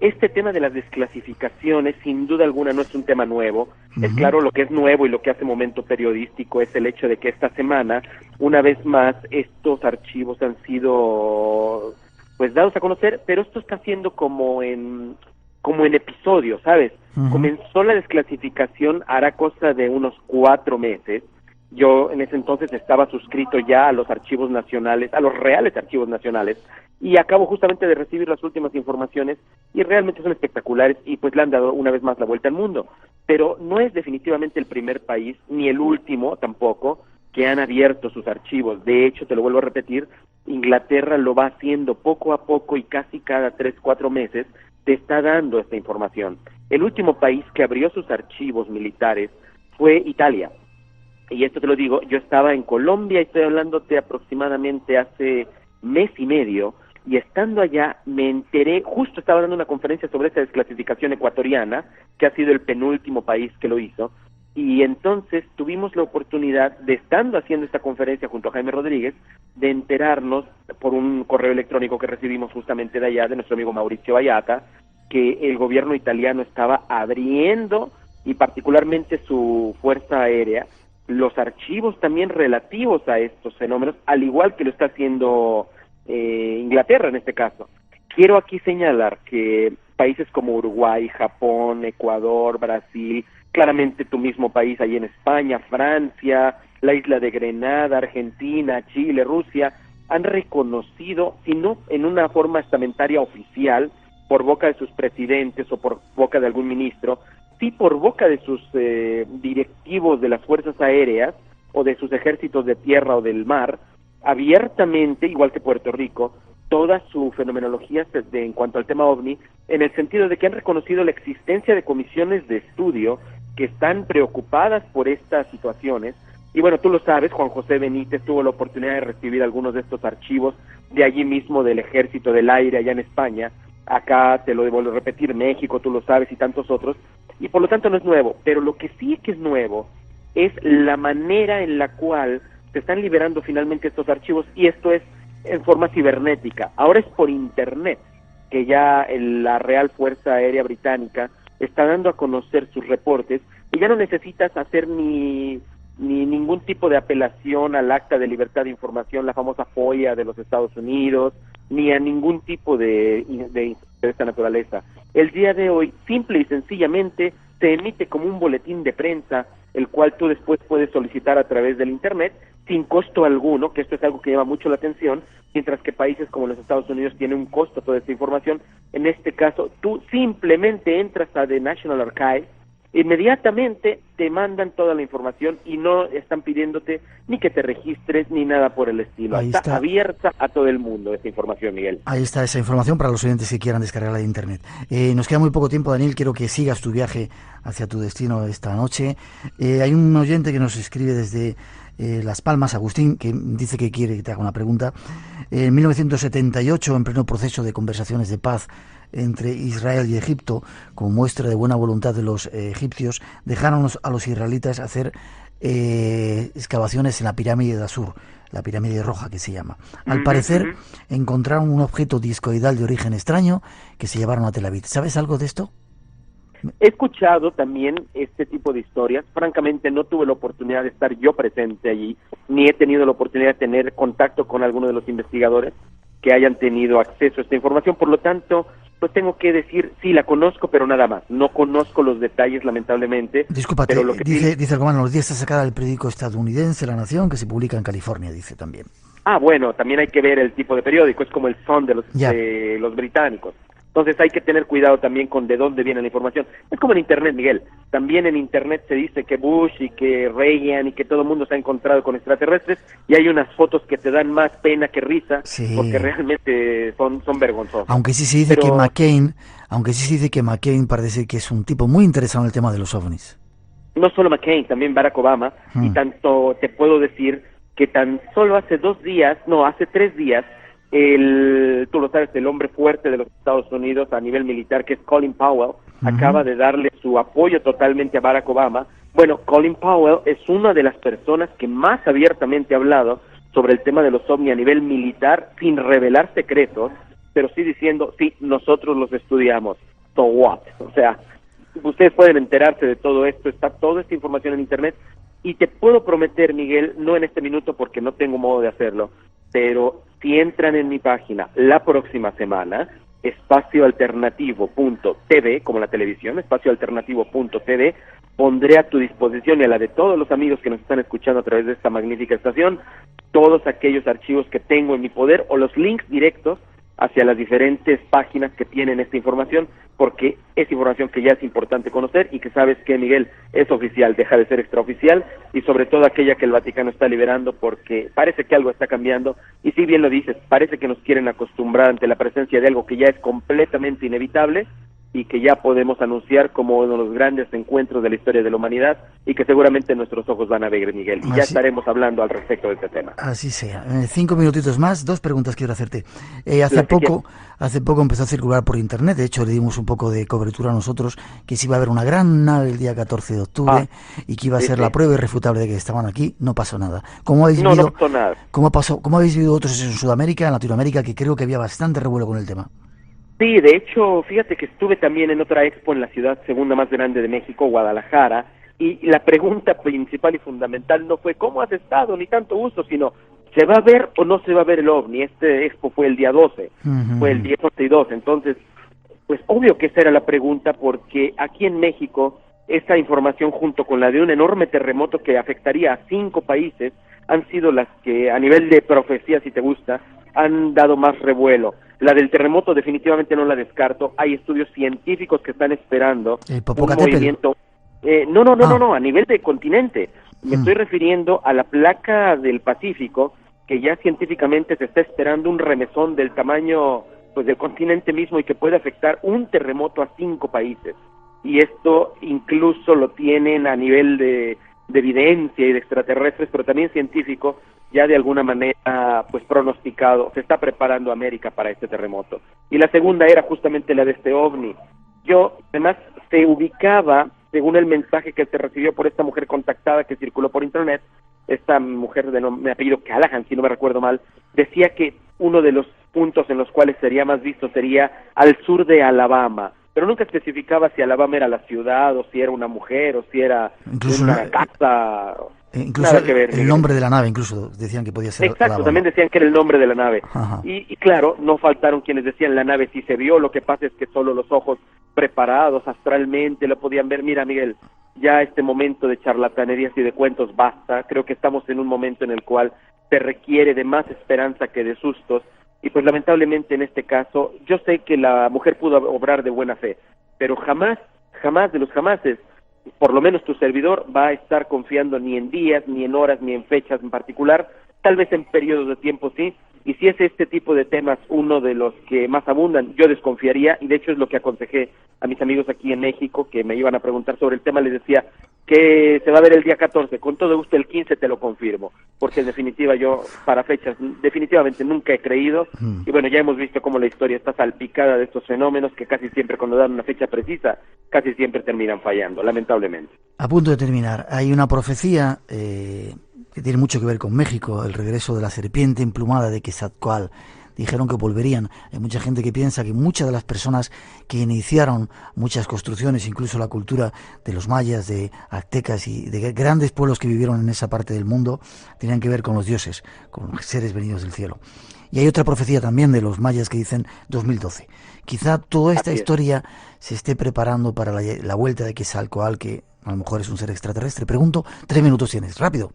este tema de las desclasificaciones sin duda alguna no es un tema nuevo. Es claro, lo que es nuevo y lo que hace momento periodístico es el hecho de que esta semana, una vez más, estos archivos han sido pues dados a conocer, pero esto está siendo como en episodios, ¿sabes? Comenzó la desclasificación hará cosa de unos 4 meses. Yo en ese entonces estaba suscrito ya a los archivos nacionales, a los reales archivos nacionales, y acabo justamente de recibir las últimas informaciones y realmente son espectaculares y pues le han dado una vez más la vuelta al mundo. Pero no es definitivamente el primer país, ni el último tampoco, que han abierto sus archivos. De hecho, te lo vuelvo a repetir, Inglaterra lo va haciendo poco a poco y casi cada 3-4 meses te está dando esta información. El último país que abrió sus archivos militares fue Italia. Y esto te lo digo, yo estaba en Colombia y estoy hablándote aproximadamente hace mes y medio, y estando allá me enteré, justo estaba dando una conferencia sobre esta desclasificación ecuatoriana, que ha sido el penúltimo país que lo hizo, y entonces tuvimos la oportunidad de, estando haciendo esta conferencia junto a Jaime Rodríguez, de enterarnos por un correo electrónico que recibimos justamente de allá, de nuestro amigo Mauricio Vallata, que el gobierno italiano estaba abriendo, y particularmente su fuerza aérea, los archivos también relativos a estos fenómenos, al igual que lo está haciendo Inglaterra en este caso. Quiero aquí señalar que países como Uruguay, Japón, Ecuador, Brasil, claramente tu mismo país ahí en España, Francia, la isla de Grenada, Argentina, Chile, Rusia, han reconocido, si no en una forma estamentaria oficial, por boca de sus presidentes o por boca de algún ministro, sí por boca de sus directivos de las fuerzas aéreas o de sus ejércitos de tierra o del mar, abiertamente, igual que Puerto Rico, toda su fenomenología en cuanto al tema OVNI, en el sentido de que han reconocido la existencia de comisiones de estudio que están preocupadas por estas situaciones. Y bueno, tú lo sabes, Juan José Benítez tuvo la oportunidad de recibir algunos de estos archivos de allí mismo del Ejército del Aire allá en España. Acá, te lo vuelvo a repetir, México, tú lo sabes, y tantos otros, y por lo tanto no es nuevo. Pero lo que sí que es nuevo es la manera en la cual se están liberando finalmente estos archivos, y esto es en forma cibernética. Ahora es por internet que ya la Real Fuerza Aérea Británica está dando a conocer sus reportes, y ya no necesitas hacer ni ningún tipo de apelación al Acta de Libertad de Información, la famosa FOIA de los Estados Unidos, ni a ningún tipo de esta naturaleza. El día de hoy, simple y sencillamente, se emite como un boletín de prensa, el cual tú después puedes solicitar a través del Internet, sin costo alguno, que esto es algo que llama mucho la atención, mientras que países como los Estados Unidos tienen un costo toda esta información. En este caso, tú simplemente entras a The National Archives inmediatamente te mandan toda la información y no están pidiéndote ni que te registres ni nada por el estilo. Está abierta a todo el mundo esta información, Miguel. Ahí está esa información para los oyentes que quieran descargarla de internet. Nos queda muy poco tiempo, Daniel, quiero que sigas tu viaje hacia tu destino esta noche. Hay un oyente que nos escribe desde Las Palmas, Agustín, que dice que quiere que te haga una pregunta. En 1978, en pleno proceso de conversaciones de paz entre Israel y Egipto, como muestra de buena voluntad de los egipcios, dejaron a los israelitas hacer excavaciones en la pirámide de Asur, la pirámide roja que se llama. Al parecer, encontraron un objeto discoidal de origen extraño que se llevaron a Tel Aviv. ¿Sabes algo de esto? He escuchado también este tipo de historias. Francamente, no tuve la oportunidad de estar yo presente allí, ni he tenido la oportunidad de tener contacto con alguno de los investigadores que hayan tenido acceso a esta información. Por lo tanto, pues tengo que decir, sí, la conozco, pero nada más. No conozco los detalles, lamentablemente. Discúlpate, pero lo que dice el comando, los días está sacada del periódico estadounidense La Nación, que se publica en California, dice también. Bueno, también hay que ver el tipo de periódico, es como el Sun de los británicos. Entonces hay que tener cuidado también con de dónde viene la información. Es como en Internet, Miguel. También en Internet se dice que Bush y que Reagan y que todo el mundo se ha encontrado con extraterrestres, y hay unas fotos que te dan más pena que risa, porque realmente son vergonzosas. Aunque sí se dice que McCain parece que es un tipo muy interesado en el tema de los ovnis. No solo McCain, también Barack Obama, y tanto te puedo decir que tan solo hace 3 días, tú lo sabes, el hombre fuerte de los Estados Unidos a nivel militar, que es Colin Powell, acaba de darle su apoyo totalmente a Barack Obama. Bueno, Colin Powell es una de las personas que más abiertamente ha hablado sobre el tema de los ovni a nivel militar, sin revelar secretos, pero sí diciendo, sí, nosotros los estudiamos. So what? O sea, ustedes pueden enterarse de todo esto, está toda esta información en Internet, y te puedo prometer, Miguel, no en este minuto porque no tengo modo de hacerlo, pero si entran en mi página la próxima semana, espacioalternativo.tv, como la televisión, espacioalternativo.tv, pondré a tu disposición y a la de todos los amigos que nos están escuchando a través de esta magnífica estación, todos aquellos archivos que tengo en mi poder o los links directos hacia las diferentes páginas que tienen esta información, porque es información que ya es importante conocer y que sabes que, Miguel, es oficial, deja de ser extraoficial, y sobre todo aquella que el Vaticano está liberando, porque parece que algo está cambiando, y si bien lo dices, parece que nos quieren acostumbrar ante la presencia de algo que ya es completamente inevitable y que ya podemos anunciar como uno de los grandes encuentros de la historia de la humanidad, y que seguramente nuestros ojos van a ver, Miguel, y ya estaremos hablando al respecto de este tema. Así sea. 5 minutitos más, 2 preguntas quiero hacerte. Hace poco empezó a circular por internet, de hecho le dimos un poco de cobertura a nosotros, que se iba a haber una gran nave el día 14 de octubre y que iba a ser la prueba irrefutable de que estaban aquí. No pasó nada. ¿Cómo habéis vivido, no pasó nada. ¿Cómo habéis vivido otros en Sudamérica, en Latinoamérica, que creo que había bastante revuelo con el tema? Sí, de hecho, fíjate que estuve también en otra expo en la ciudad segunda más grande de México, Guadalajara, y la pregunta principal y fundamental no fue ¿cómo has estado? Ni tanto gusto, sino ¿se va a ver o no se va a ver el OVNI? Este expo fue el día 12, fue el 10, 11 y 12, entonces, pues obvio que esa era la pregunta, porque aquí en México, esta información junto con la de un enorme terremoto que afectaría a 5 países, han sido las que, a nivel de profecía, si te gusta, han dado más revuelo. La del terremoto definitivamente no la descarto. Hay estudios científicos que están esperando un movimiento. No, a nivel de continente. Me estoy refiriendo a la placa del Pacífico, que ya científicamente se está esperando un remesón del tamaño pues del continente mismo y que puede afectar un terremoto a 5 países. Y esto incluso lo tienen a nivel de evidencia y de extraterrestres, pero también científico, ya de alguna manera pues pronosticado, se está preparando América para este terremoto. Y la segunda era justamente la de este OVNI. Además, se ubicaba, según el mensaje que se recibió por esta mujer contactada que circuló por internet, esta mujer de apellido Callahan, si no me recuerdo mal, decía que uno de los puntos en los cuales sería más visto sería al sur de Alabama, pero nunca especificaba si Alabama era la ciudad, o si era una mujer, o si era una casa. Incluso el nombre de la nave, incluso decían que podía ser. Exacto, Alabama. También decían que era el nombre de la nave. Y claro, no faltaron quienes decían la nave sí se vio, lo que pasa es que solo los ojos preparados astralmente lo podían ver. Mira, Miguel, ya este momento de charlatanerías y de cuentos basta. Creo que estamos en un momento en el cual se requiere de más esperanza que de sustos, y pues lamentablemente en este caso, yo sé que la mujer pudo obrar de buena fe, pero jamás de los jamases por lo menos tu servidor va a estar confiando ni en días, ni en horas, ni en fechas en particular, tal vez en periodos de tiempo sí, y si es este tipo de temas uno de los que más abundan, yo desconfiaría, y de hecho es lo que aconsejé a mis amigos aquí en México, que me iban a preguntar sobre el tema, les decía que se va a ver el día 14, con todo gusto el 15 te lo confirmo, porque en definitiva yo para fechas definitivamente nunca he creído, y bueno, ya hemos visto cómo la historia está salpicada de estos fenómenos que casi siempre cuando dan una fecha precisa, casi siempre terminan fallando, lamentablemente. A punto de terminar, hay una profecía que tiene mucho que ver con México, el regreso de la serpiente emplumada de Quetzalcóatl. Dijeron que volverían. Hay mucha gente que piensa que muchas de las personas que iniciaron muchas construcciones, incluso la cultura de los mayas, de aztecas y de grandes pueblos que vivieron en esa parte del mundo, tenían que ver con los dioses, con seres venidos del cielo. Y hay otra profecía también de los mayas que dicen 2012. Quizá toda esta historia se esté preparando para la vuelta de Quetzalcóatl, que a lo mejor es un ser extraterrestre. Pregunto, 3 minutos tienes, rápido.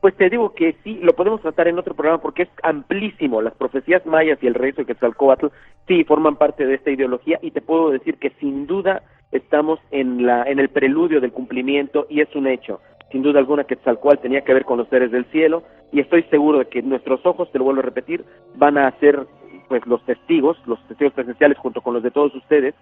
Pues te digo que sí, lo podemos tratar en otro programa porque es amplísimo. Las profecías mayas y el regreso de Quetzalcóatl sí forman parte de esta ideología y te puedo decir que sin duda estamos en el preludio del cumplimiento y es un hecho. Sin duda alguna Quetzalcóatl tenía que ver con los seres del cielo y estoy seguro de que nuestros ojos, te lo vuelvo a repetir, van a ser pues los testigos presenciales junto con los de todos ustedes,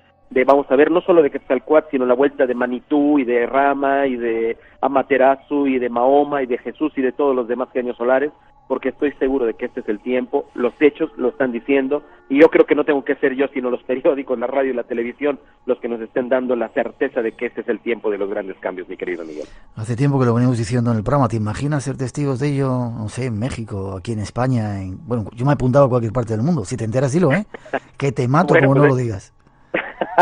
vamos a ver no solo de Quetzalcóatl, sino la vuelta de Manitú y de Rama y de Amaterasu y de Mahoma y de Jesús y de todos los demás genios solares, porque estoy seguro de que este es el tiempo, los hechos lo están diciendo, y yo creo que no tengo que ser yo, sino los periódicos, la radio y la televisión, los que nos estén dando la certeza de que este es el tiempo de los grandes cambios, mi querido Miguel. Hace tiempo que lo venimos diciendo en el programa, ¿te imaginas ser testigos de ello, no sé, en México, aquí en España? Bueno, yo me he apuntado a cualquier parte del mundo, si te enteras, dilo, que te mato bueno, como no lo digas.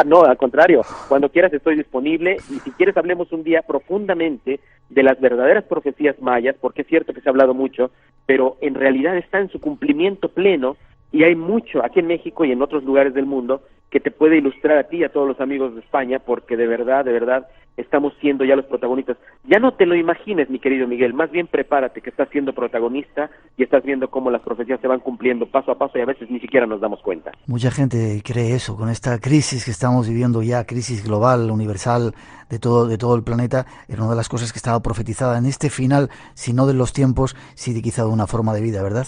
No, al contrario, cuando quieras estoy disponible y si quieres hablemos un día profundamente de las verdaderas profecías mayas, porque es cierto que se ha hablado mucho, pero en realidad está en su cumplimiento pleno y hay mucho aquí en México y en otros lugares del mundo que te puede ilustrar a ti y a todos los amigos de España, porque de verdad estamos siendo ya los protagonistas. Ya no te lo imagines, mi querido Miguel, más bien prepárate que estás siendo protagonista y estás viendo cómo las profecías se van cumpliendo paso a paso y a veces ni siquiera nos damos cuenta. Mucha gente cree eso, con esta crisis que estamos viviendo ya, crisis global, universal, de todo el planeta, era una de las cosas que estaba profetizada en este final, si no de los tiempos, sí de quizá de una forma de vida, ¿verdad?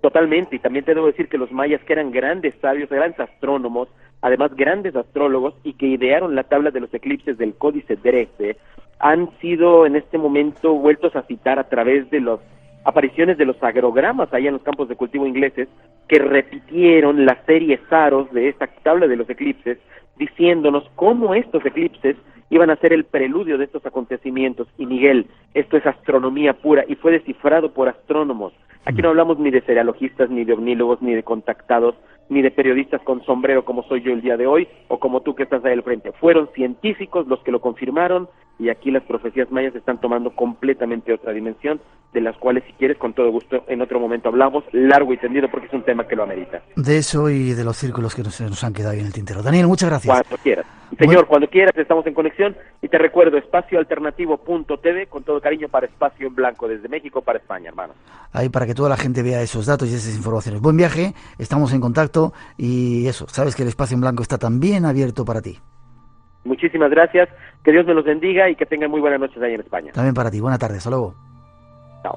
Totalmente, y también te debo decir que los mayas, que eran grandes sabios, grandes astrónomos, además grandes astrólogos, y que idearon la tabla de los eclipses del Códice Dresde, han sido en este momento vueltos a citar a través de las apariciones de los agrogramas allá en los campos de cultivo ingleses, que repitieron la serie Saros de esta tabla de los eclipses, diciéndonos cómo estos eclipses iban a ser el preludio de estos acontecimientos. Y Miguel, esto es astronomía pura y fue descifrado por astrónomos. Aquí no hablamos ni de cerealogistas, ni de omnívogos, ni de contactados, ni de periodistas con sombrero como soy yo el día de hoy, o como tú que estás ahí al frente. Fueron científicos los que lo confirmaron, y aquí las profecías mayas están tomando completamente otra dimensión, de las cuales, si quieres, con todo gusto, en otro momento hablamos, largo y tendido, porque es un tema que lo amerita. De eso y de los círculos que nos han quedado ahí en el tintero. Daniel, muchas gracias. Cuando quieras. Señor, cuando quieras, estamos en conexión, y te recuerdo, espacioalternativo.tv, con todo cariño para Espacio en Blanco, desde México para España, hermano. Ahí para que toda la gente vea esos datos y esas informaciones. Buen viaje, estamos en contacto, y eso, sabes que el Espacio en Blanco está también abierto para ti. Muchísimas gracias, que Dios me los bendiga y que tengan muy buenas noches ahí en España. También para ti, buena tarde, hasta luego. Chao.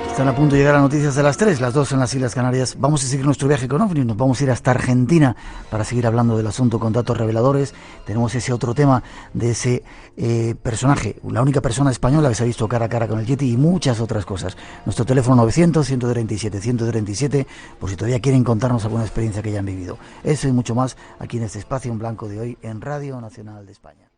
Están a punto de llegar a noticias de las 3, las 2 en las Islas Canarias. Vamos a seguir nuestro viaje con OVNI, nos vamos a ir hasta Argentina para seguir hablando del asunto con datos reveladores. Tenemos ese otro tema de ese personaje, la única persona española que se ha visto cara a cara con el Yeti y muchas otras cosas. Nuestro teléfono 900-137-137, por si todavía quieren contarnos alguna experiencia que hayan vivido. Eso y mucho más aquí en este Espacio en Blanco de hoy en Radio Nacional de España.